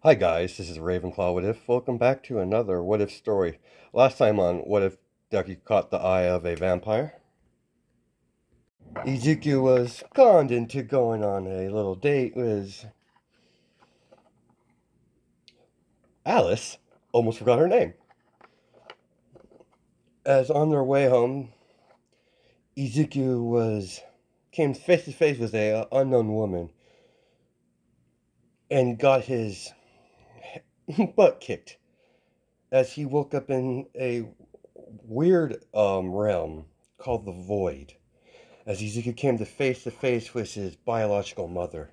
Hi guys, this is Ravenclaw What If. Welcome back to another What If story. Last time on What If Ducky caught the eye of a vampire. Ezekiel was conned into going on a little date with Alice. Almost forgot her name. As on their way home, Ezekiel came face to face with a unknown woman and got his butt kicked as he woke up in a weird realm called the Void, as Ezekiel came to face with his biological mother,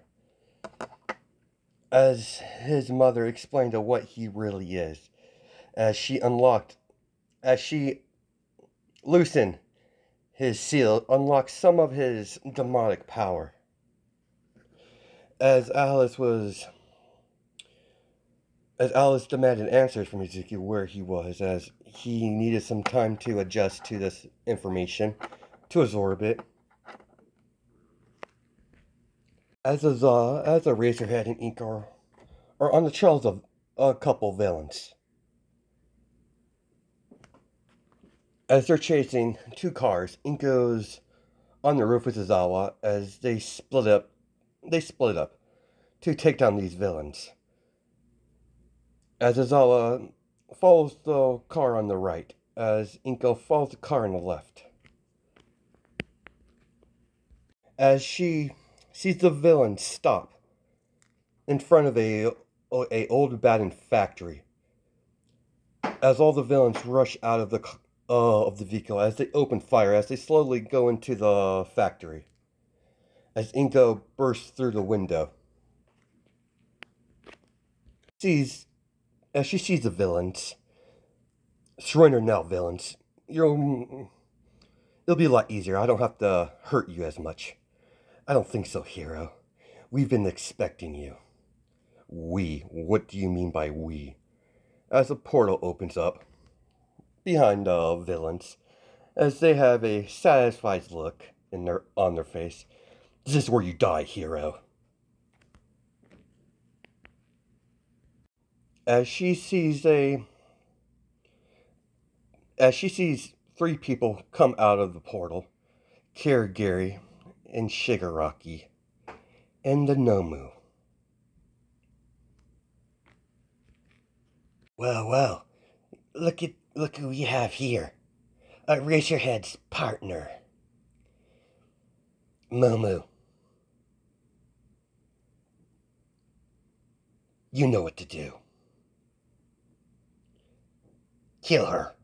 as his mother explained to what he really is, as she loosened his seal, unlocked some of his demonic power. As Alice demanded answers from Ezekiel where he was, as he needed some time to adjust to this information, to absorb it. As Razorhead and Ink are on the trails of a couple villains. As they're chasing two cars, Inko's on the roof with Zawa as they split up to take down these villains. As Zawa follows the car on the right, as Inko follows the car on the left. As she sees the villains stop in front of a old abandoned factory, as all the villains rush out of the vehicle, as they open fire, as they slowly go into the factory, as Inko bursts through the window. Sees As she sees the villains, surrender now, villains. It'll be a lot easier. I don't have to hurt you as much. I don't think so, hero. We've been expecting you. We? What do you mean by we? As a portal opens up behind the villains, as they have a satisfied look on their face. This is where you die, hero. As she sees three people come out of the portal, Kirigiri and Shigaraki and the Nomu. Well, look who we have here. Razorhead's partner, Momu. You know what to do. Kill her.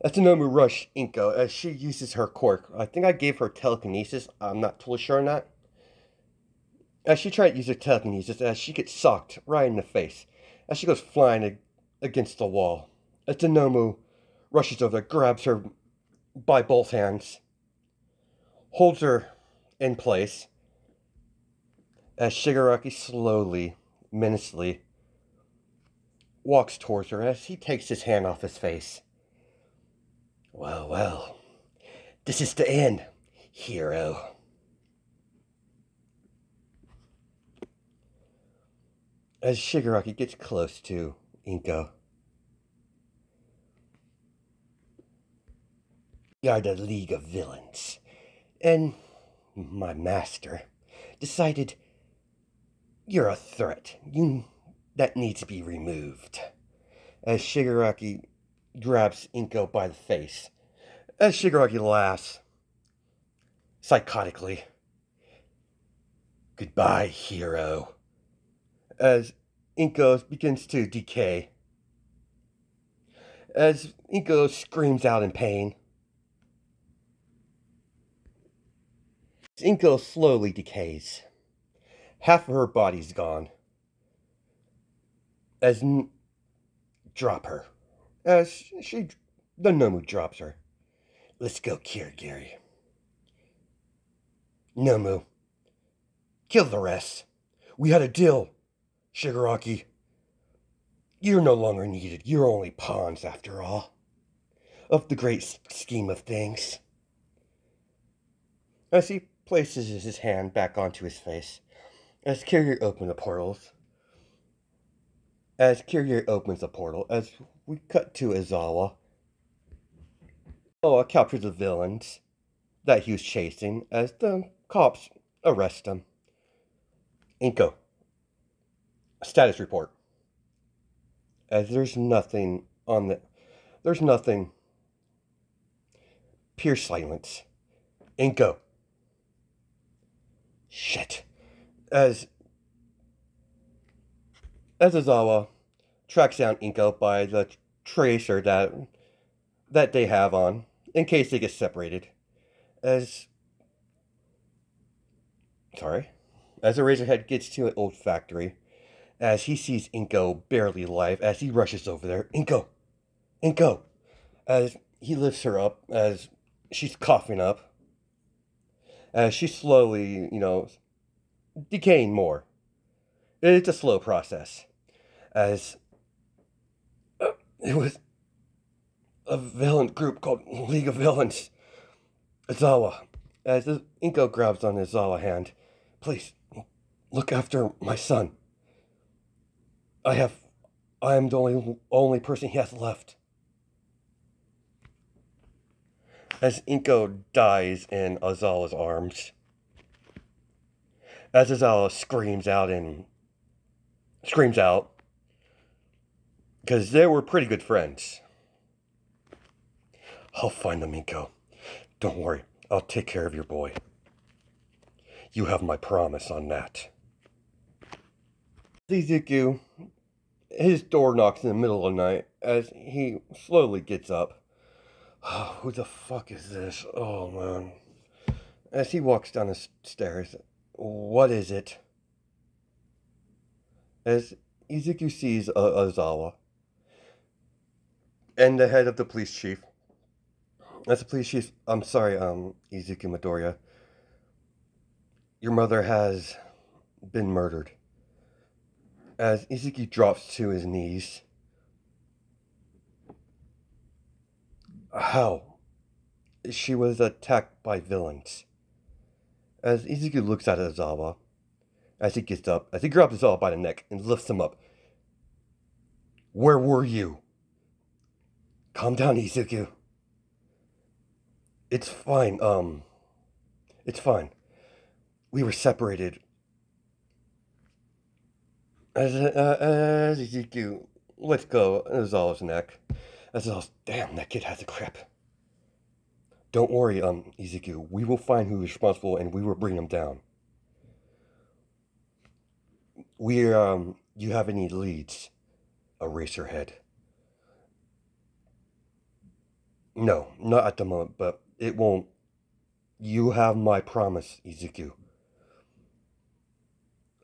As the Nomu rush Inko, as she uses her quirk. I think I gave her telekinesis. I'm not totally sure on that. As she tried to use her telekinesis, as she gets socked right in the face, as she goes flying against the wall. As the Nomu rushes over, grabs her by both hands, holds her in place, as Shigaraki slowly, menacingly, walks towards her as he takes his hand off his face. Well, this is the end, hero. As Shigaraki gets close to Inko. We are the League of Villains, and my master decided you're a threat. That needs to be removed. As Shigaraki grabs Inko by the face. As Shigaraki laughs psychotically. Goodbye, hero. As Inko begins to decay. As Inko screams out in pain. As Inko slowly decays. Half of her body's gone. Drop her. The Nomu drops her. Let's go, Kirigiri. Nomu, kill the rest. We had a deal, Shigaraki. You're no longer needed. You're only pawns, after all, of the great scheme of things. As he places his hand back onto his face, as Kirigiri opens the portals, As Kiryu opens the portal, as we cut to Izawa, captures the villains that he was chasing as the cops arrest him. Inko, status report. As there's nothing on the. There's nothing. Pure silence. Inko. Shit. As Izawa tracks down Inko by the tracer that they have on, in case they get separated. As Sorry. As Eraserhead gets to an old factory, as he sees Inko barely alive, as he rushes over there. Inko! Inko! As he lifts her up, as she's coughing up, as she's slowly, decaying more. It's a slow process. As it was a villain group called League of Villains. Izawa. As Inko grabs on Izawa's hand. Please, look after my son. I am the only person he has left. As Inko dies in Izawa's arms. As Izawa screams out, because they were pretty good friends. I'll find them, Inko. Don't worry, I'll take care of your boy. You have my promise on that. Izuku, his door knocks in the middle of the night as he slowly gets up. Oh, who the fuck is this? Oh, man. As he walks down the stairs, what is it? As Izuku sees Izawa and the head of the police chief. As the police chief, I'm sorry, Izuku Midoriya. Your mother has been murdered. As Izuku drops to his knees. How? She was attacked by villains. As Izuku looks at Izawa, as he gets up, as he grabs Izawa by the neck and lifts him up. Where were you? Calm down, Izuku. It's fine, it's fine. We were separated. As Izuku lets go Izawa's neck. As Izawa's, damn, that kid has a grip. Don't worry, Izuku. We will find who is responsible and we will bring him down. You have any leads? Eraserhead. No, not at the moment, but it won't. You have my promise, Izuku.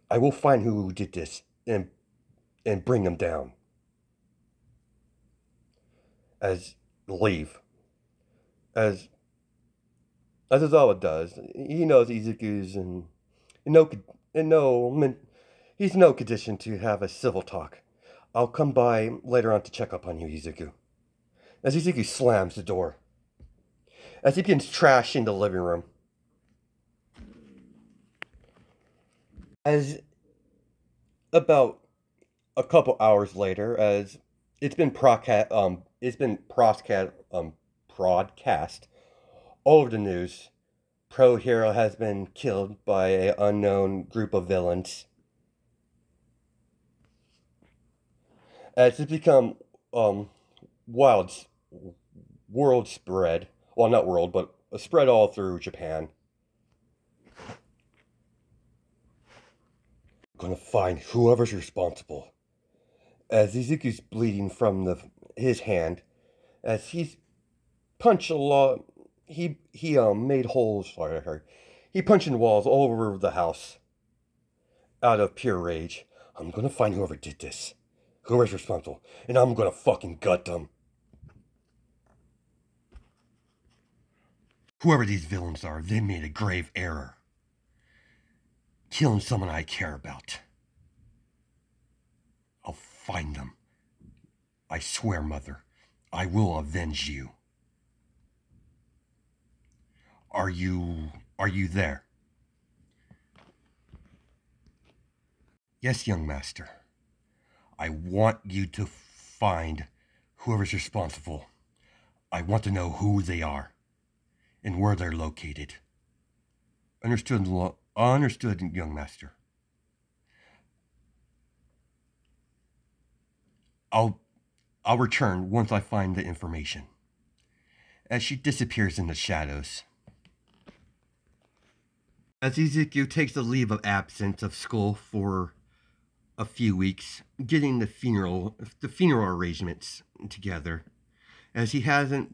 I will find who did this and bring them down. As leave. As Izawa does, he knows Izuku's he's no condition to have a civil talk. I'll come by later on to check up on you, Izuku. As Izuku slams the door. As he begins trashing the living room. As about a couple hours later, as it's been broadcast all over the news, Pro Hero has been killed by an unknown group of villains. As it's become world spread. Well, not world, but a spread all through Japan. I'm gonna find whoever's responsible. As Izuku's bleeding from his hand, as he's punched a lot, he made holes. Sorry, I heard. He punched in walls all over the house. Out of pure rage, I'm gonna find whoever did this, whoever's responsible, and I'm gonna fucking gut them. Whoever these villains are, they made a grave error. Killing someone I care about. I'll find them. I swear, Mother, I will avenge you. Are you there? Yes, young master. I want you to find whoever's responsible. I want to know who they are and where they're located. Understood, understood, young master. I'll return once I find the information. As she disappears in the shadows. As Izuku takes a leave of absence of school for a few weeks, getting the funeral arrangements together, as he hasn't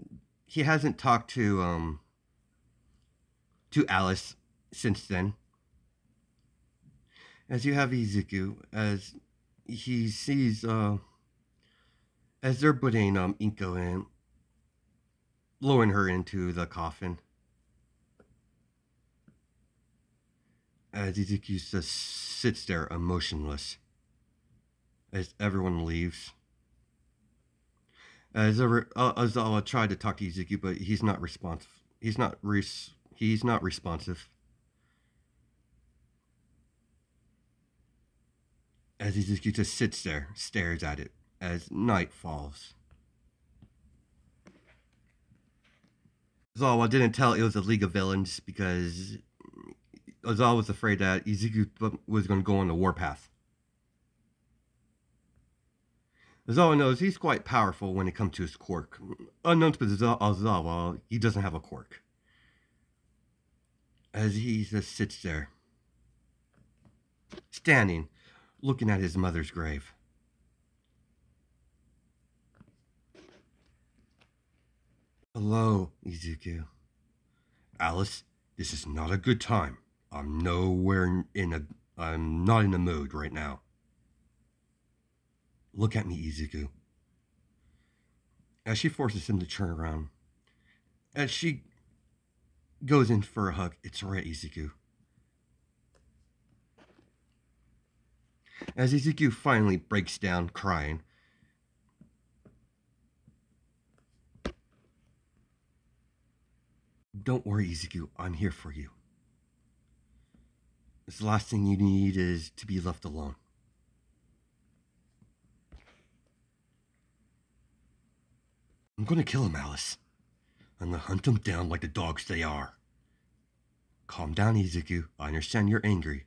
talked to Alice since then. As you have Izuku, as he sees as they're putting Inko in, lowering her into the coffin. As Izuku just sits there emotionless. As everyone leaves. As Ozawa tried to talk to Izuku, but he's not responsive. He's not responsive. As Izuku just sits there, stares at it, as night falls. Ozawa didn't tell it was a League of Villains because Ozawa was afraid that Izuku was going to go on the warpath. Ozawa knows he's quite powerful when it comes to his quirk. Unknown to Ozawa, he doesn't have a quirk. As he just sits there, standing, looking at his mother's grave. Hello, Izuku. Alice, this is not a good time. I'm not in the mood right now. Look at me, Izuku. As she forces him to turn around. As she goes in for a hug. It's alright, Izuku. As Izuku finally breaks down, crying. Don't worry, Izuku. I'm here for you. The last thing you need is to be left alone. I'm gonna kill him, Alice. I'm gonna hunt them down like the dogs they are. Calm down, Izuku. I understand you're angry.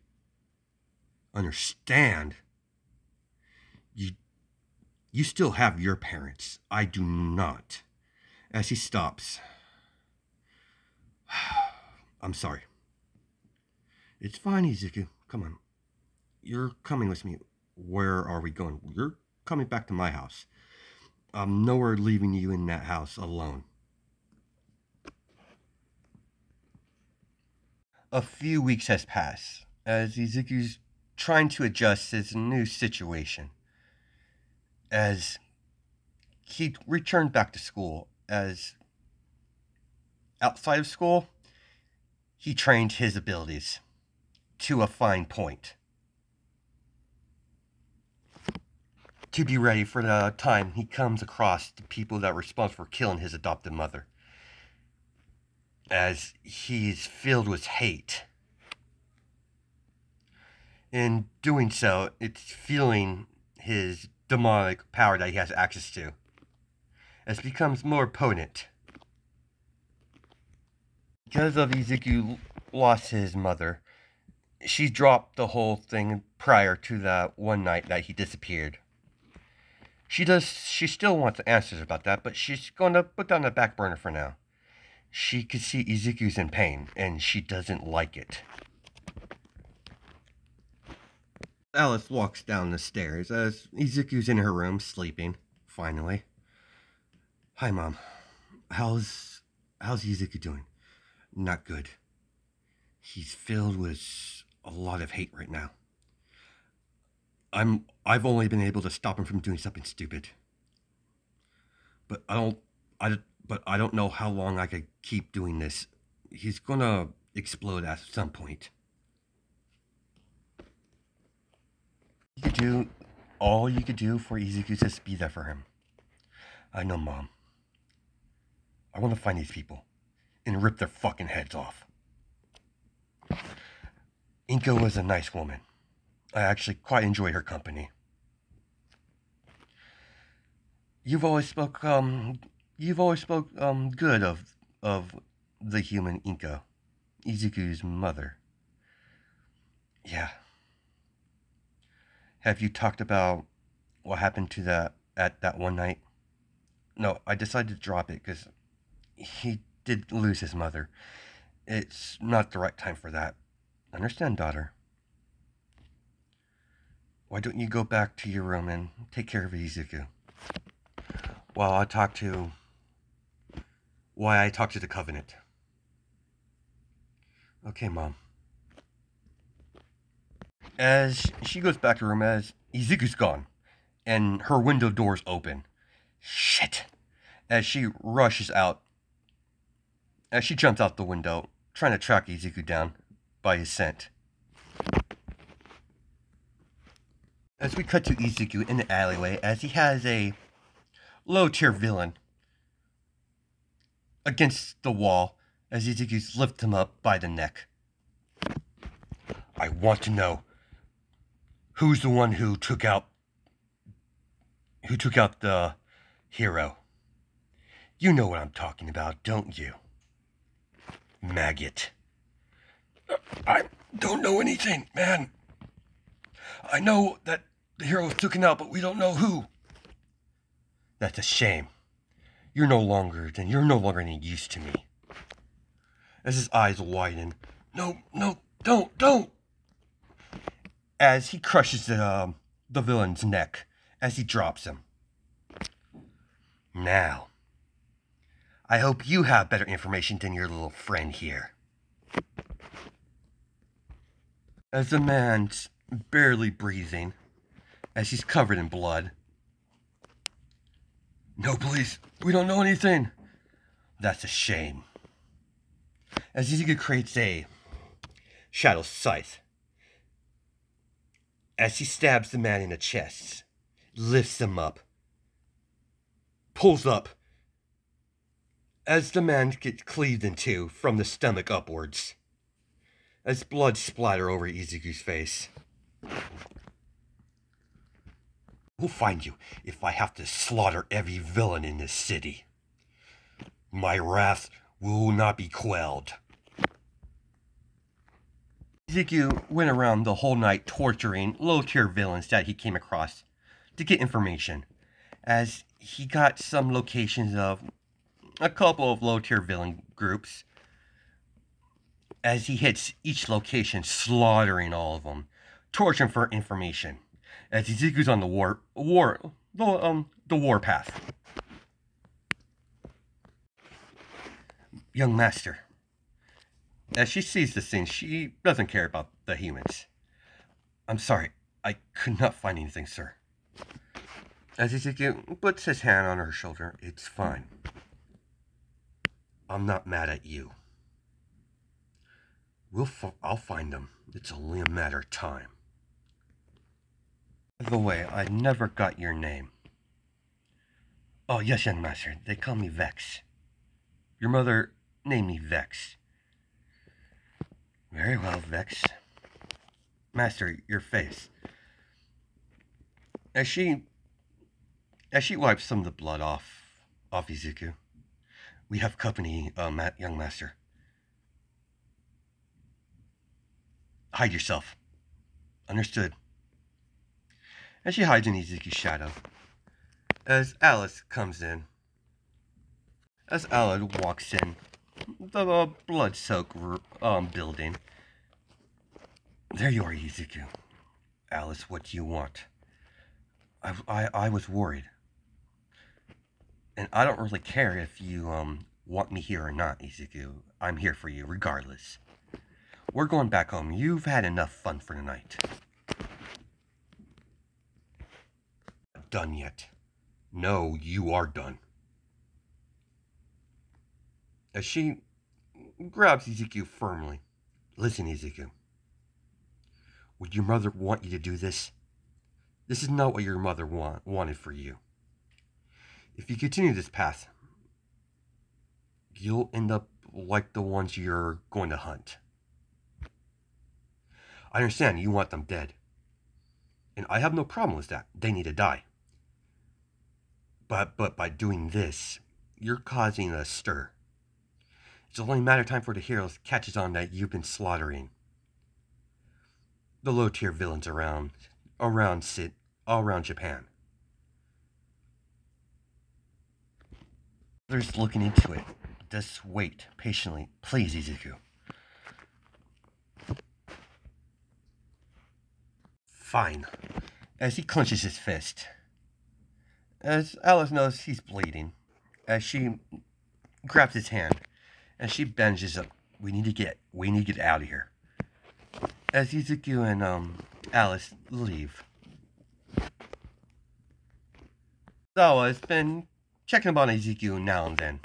Understand? You still have your parents. I do not. As he stops. I'm sorry. It's fine, Izuku. Come on. You're coming with me. Where are we going? You're coming back to my house. I'm nowhere leaving you in that house alone. A few weeks has passed as Izuku's trying to adjust his new situation. As he returned back to school, as outside of school, he trained his abilities to a fine point. To be ready for the time he comes across the people that were responsible for killing his adopted mother. As he's filled with hate. In doing so, it's feeling his demonic power that he has access to. As it becomes more potent. Because of Izuku lost his mother, she dropped the whole thing prior to that one night that he disappeared. She still wants answers about that, but she's going to put that on the back burner for now. She could see Izuku's in pain, and she doesn't like it. Alice walks down the stairs as Izuku's in her room, sleeping, finally. Hi, Mom. How's Izuku doing? Not good. He's filled with a lot of hate right now. I've only been able to stop him from doing something stupid. But I don't know how long I could keep doing this. He's gonna explode at some point. All you could do for Izuku is just be there for him. I know, Mom. I want to find these people and rip their fucking heads off. Inko was a nice woman. I actually quite enjoy her company. You've always spoke good of the human Inko, Izuku's mother. Yeah. Have you talked about what happened to that one night? No, I decided to drop it because he did lose his mother. It's not the right time for that. Understand, daughter. Why don't you go back to your room and take care of Izuku? While I talk to the Covenant. Okay, Mom. As she goes back to her room, as Izuku's gone, and her window door's open. Shit! As she rushes out, as she jumps out the window, trying to track Izuku down by his scent. As we cut to Izuku in the alleyway, as he has a low-tier villain against the wall, as Izuku's lift him up by the neck. I want to know who's the one who took out the hero. You know what I'm talking about, don't you? Maggot. I don't know anything, man. I know that the hero was taken out, but we don't know who. That's a shame. You're no longer any use to me. As his eyes widen. No, don't! As he crushes the villain's neck, as he drops him. Now, I hope you have better information than your little friend here. As the man's barely breathing, as he's covered in blood. No, please, we don't know anything. That's a shame. As Izuku creates a shadow scythe, as he stabs the man in the chest, lifts him up, pulls up, as the man gets cleaved in two from the stomach upwards, as blood splatter over Izuku's face. We'll find you if I have to slaughter every villain in this city. My wrath will not be quelled. Izuku went around the whole night torturing low-tier villains that he came across to get information, as he got some locations of a couple of low-tier villain groups, as he hits each location, slaughtering all of them, torturing for information, as Izuku's on the war path. Young master. As she sees the scene, she doesn't care about the humans. I'm sorry, I could not find anything, sir. As Izuku puts his hand on her shoulder, it's fine. I'm not mad at you. I'll find them. It's only a matter of time. By the way, I never got your name. Oh, yes, young master. They call me Vex. Your mother named me Vex. Very well, Vex. Master, your face. As she wipes some of the blood off Izuku. We have company, young master. Hide yourself. Understood. And she hides in Izuku's shadow. As Alice comes in. As Alice walks in the blood-soaked building. There you are, Izuku. Alice, what do you want? I was worried. And I don't really care if you want me here or not, Izuku. I'm here for you regardless. We're going back home. You've had enough fun for tonight. Not done yet. No, you are done. As she grabs Izuku firmly. Listen, Izuku. Would your mother want you to do this? This is not what your mother wanted for you. If you continue this path, you'll end up like the ones you're going to hunt. I understand you want them dead. And I have no problem with that. They need to die. But by doing this, you're causing a stir. It's only a matter of time before the heroes catches on that you've been slaughtering the low tier villains all around Japan. Others looking into it. Just wait patiently, please, Izuku. Fine. As he clenches his fist. As Alice knows he's bleeding. As she grabs his hand. As she bandages up. We need to get out of here. As Izuku and Alice leave. Zawa has been checking up on Izuku now and then.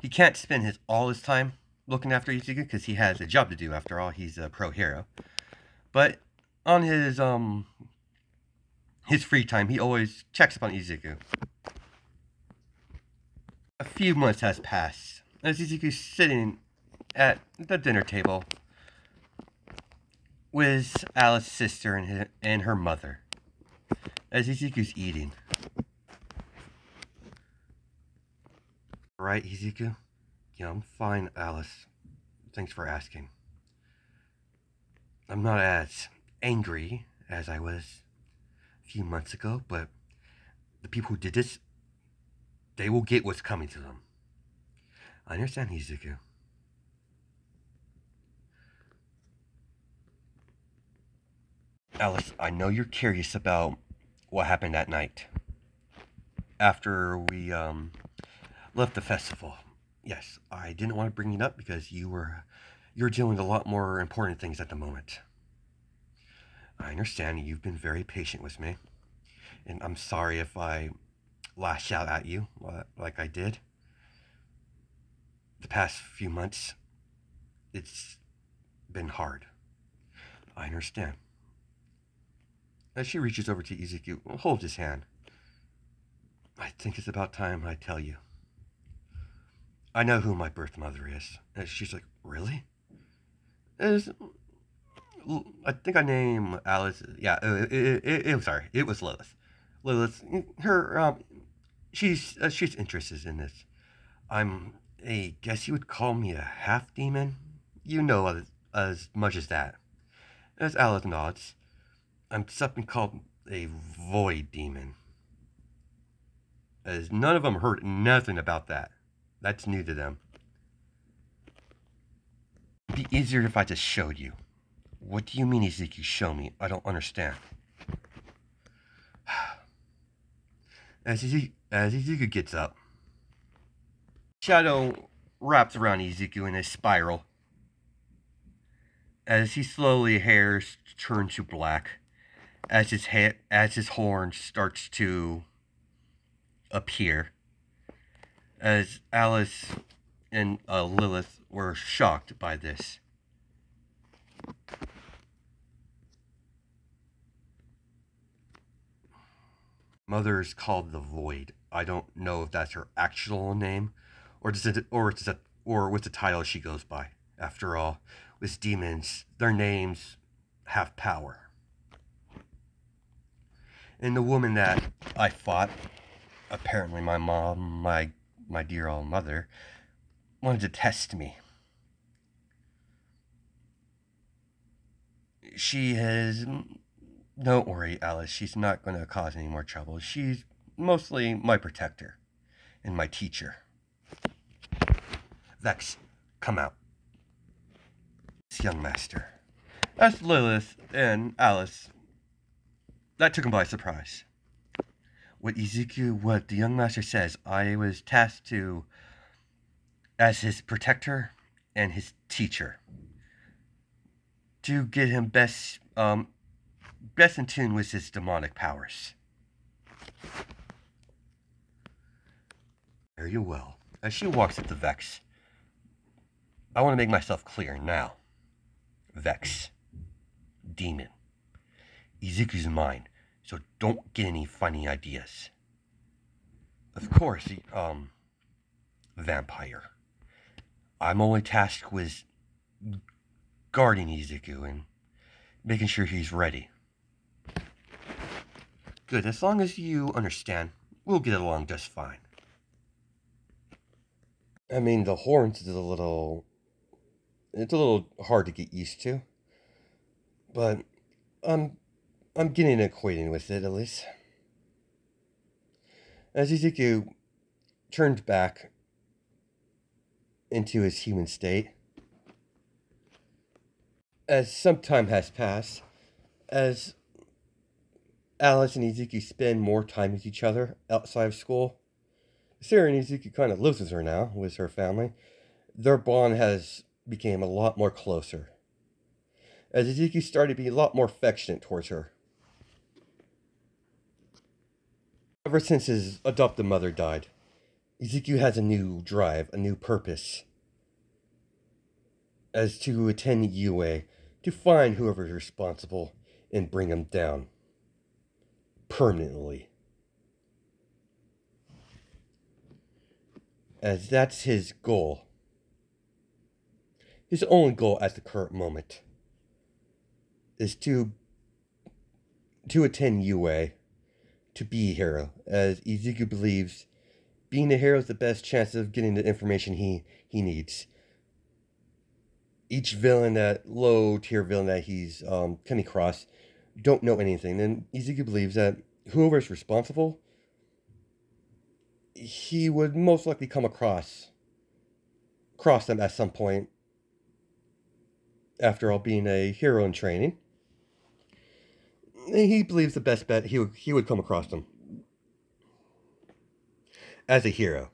He can't spend all his time looking after Izuku because he has a job to do. After all, he's a pro hero. But on his free time, he always checks up on Izuku. A few months has passed as Izuku's sitting at the dinner table with Alice's sister and her mother. As Izuku's eating. Right, Izuku? Yeah, I'm fine, Alice. Thanks for asking. I'm not as angry as I was a few months ago, but the people who did this, they will get what's coming to them. I understand, Izuku. Alice, I know you're curious about what happened that night. After we, left the festival. Yes, I didn't want to bring it up because you're dealing with a lot more important things at the moment. I understand you've been very patient with me, and I'm sorry if I lash out at you like I did. The past few months, it's been hard. I understand. As she reaches over to Izuku, holds his hand. I think it's about time I tell you. I know who my birth mother is. And she's like, really? I think I named Alice. Yeah, it was Lilith. Lilith, she's interested in this. Guess you would call me a half demon. You know as much as that. As Alice nods, I'm something called a void demon. As none of them heard nothing about that. That's new to them. It'd be easier if I just showed you. What do you mean, Izuku, show me? I don't understand. As Izuku gets up, shadow wraps around Izuku in a spiral. As he slowly hairs turn to black, as his horn starts to appear. As Alice and Lilith were shocked by this. Mother is called the Void. I don't know if that's her actual name, or what's the title she goes by. After all, with demons, their names have power. And the woman that I fought, apparently my mom, my dear old mother, wanted to test me. She has... Don't worry, Alice. She's not going to cause any more trouble. She's mostly my protector and my teacher. Vex, come out. This young master. That's Lilith and Alice. That took him by surprise. What the young master says, I was tasked to, as his protector and his teacher, to get him best in tune with his demonic powers. Very well. As she walks up to Vex, I want to make myself clear now. Vex. Demon. Izuku's mine, so don't get any funny ideas. Of course, vampire. I'm only tasked with guarding Izuku and making sure he's ready. Good, as long as you understand We'll get along just fine. I mean, the horns is a little... It's a little hard to get used to. But I'm getting acquainted with it, at least. As Izuku turned back into his human state, as some time has passed, as Alice and Izuku spend more time with each other outside of school, Sarah and Izuku kind of lives with her now, with her family. Their bond has become a lot more closer, as Izuku started to be a lot more affectionate towards her. Ever since his adopted mother died, Izuku has a new drive, a new purpose, as to attend UA to find whoever's responsible and bring him down permanently. As that's his goal. His only goal at the current moment is to attend UA, to be a hero, as Izuku believes being a hero is the best chance of getting the information he needs. Each villain, that low tier villain that he's coming across, don't know anything. And Izuku believes that whoever is responsible, he would most likely come across them at some point. After all, being a hero in training, he believes the best bet he would come across them as a hero.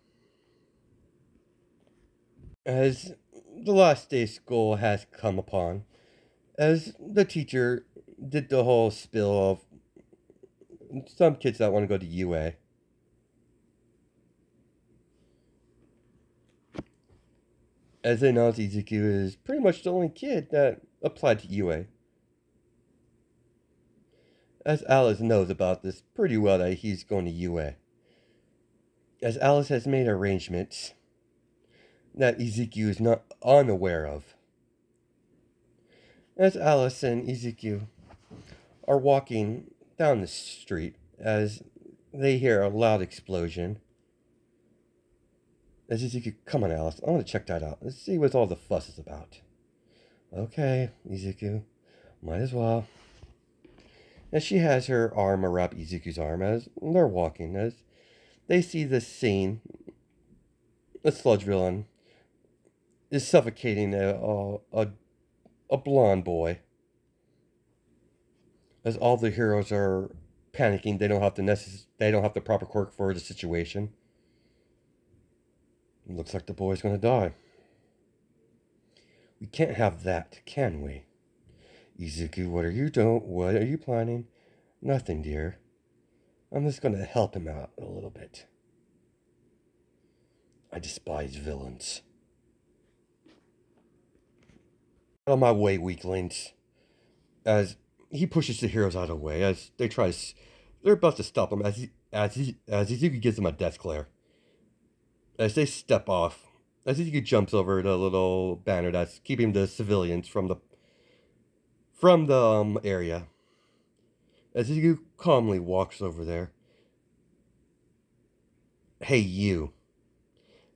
As the last day school has come upon, as the teacher did the whole spill of some kids that want to go to UA. As they know, Izuku is pretty much the only kid that applied to UA. As Alice knows about this pretty well that he's going to UA. As Alice has made arrangements that Izuku is not unaware of. As Alice and Izuku are walking down the street, as they hear a loud explosion. As Izuku, come on, Alice, I want to check that out. Let's see what all the fuss is about. Okay, Izuku, might as well. As she has her arm around Izuku's arm as they're walking, as they see this scene, a sludge villain is suffocating a blonde boy. As all the heroes are panicking, they don't have the proper quirk for the situation. It looks like the boy's gonna die. We can't have that, can we? Izuku, what are you doing? What are you planning? Nothing, dear. I'm just gonna help him out a little bit. I despise villains. Out of my way, weaklings. As he pushes the heroes out of the way, as they're about to stop him, as Izuku gives them a death glare. As they step off, as Izuku jumps over the little banner that's keeping the civilians from the area. As Izuku calmly walks over there. Hey, you.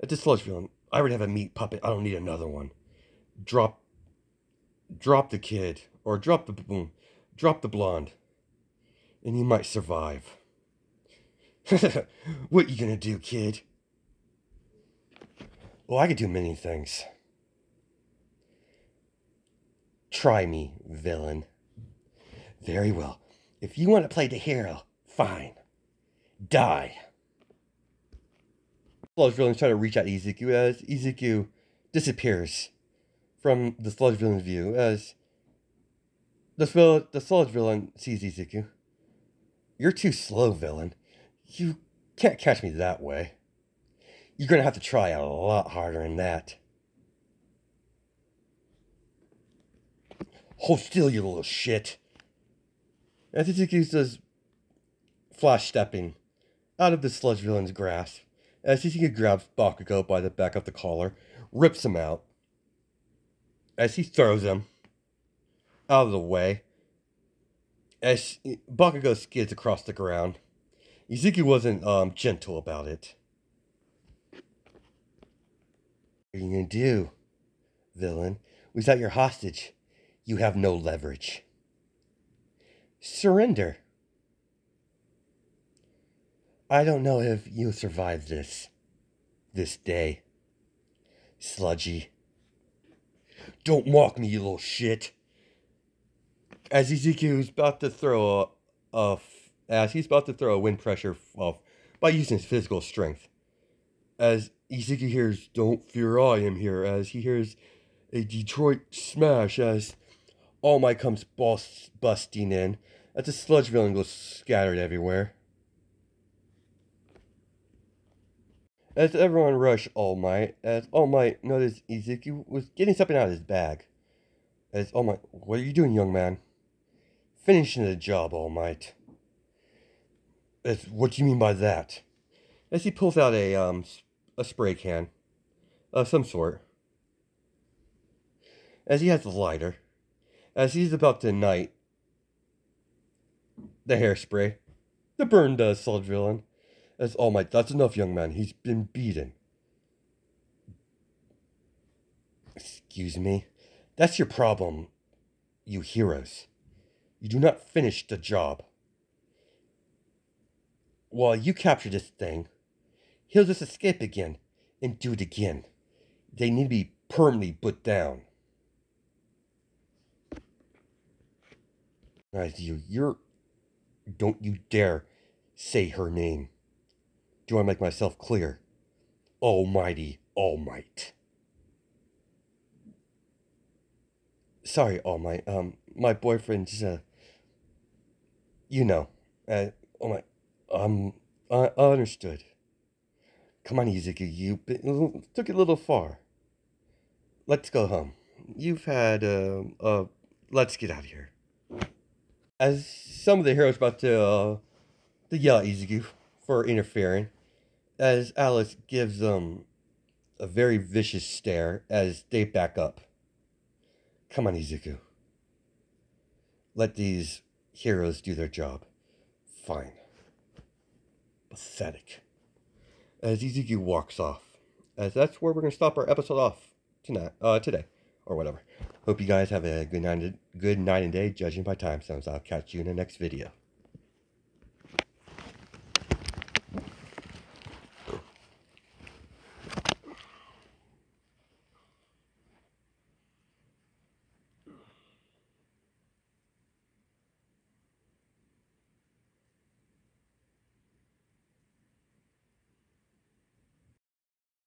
At this sludge villain, I already have a meat puppet. I don't need another one. Drop the kid, or drop the blonde, and you might survive. What you gonna do, kid? Well, I could do many things. Try me, villain. Very well. If you want to play the hero, fine. Die. Sludge villains try to reach out to Izuku as Izuku disappears from the sludge villain's view as the sludge villain sees Izuku. You're too slow, villain. You can't catch me that way. You're gonna have to try a lot harder than that. Hold still, you little shit. As Izuku does flash stepping out of the sludge villain's grasp, as Izuku grabs Bakugo by the back of the collar, rips him out, as he throws him out of the way, as Bakugo skids across the ground, Izuku wasn't gentle about it. What are you gonna do, villain? Without your hostage, you have no leverage. Surrender. I don't know if you'll survive this day. Sludgy. Don't mock me, you little shit. As Ezekiel's about to throw as he's about to throw a wind pressure off by using his physical strength. As Ezekiel hears, "Don't fear, I am here," as he hears a Detroit smash as All Might comes busting in, as the sludge villain goes scattered everywhere. As everyone rushed All Might, as All Might noticed Ezekiel was getting something out of his bag. As All Might, "What are you doing, young man?" "Finishing the job, All Might." As, "What do you mean by that?" As he pulls out a spray can, of some sort. As he has a lighter, as he's about to ignite the hairspray, the burn does, sludge villain. As All Might, "That's enough, young man. He's been beaten." "Excuse me? That's your problem, you heroes. You do not finish the job. While you capture this thing, he'll just escape again and do it again. They need to be permanently put down." As don't you dare say her name. Do I make myself clear? Almighty All Might. Sorry, All Might. My boyfriend's, you know. All Might. I understood. Come on, Izuku, took it a little far. Let's go home. You've had, let's get out of here. As some of the heroes about to yell at Izuku for interfering, as Alice gives them a very vicious stare as they back up. Come on, Izuku. Let these heroes do their job. Fine. Pathetic. As Izuku walks off. As that's where we're going to stop our episode off today. Or whatever. Hope you guys have a good night and day, judging by time zones. I'll catch you in the next video.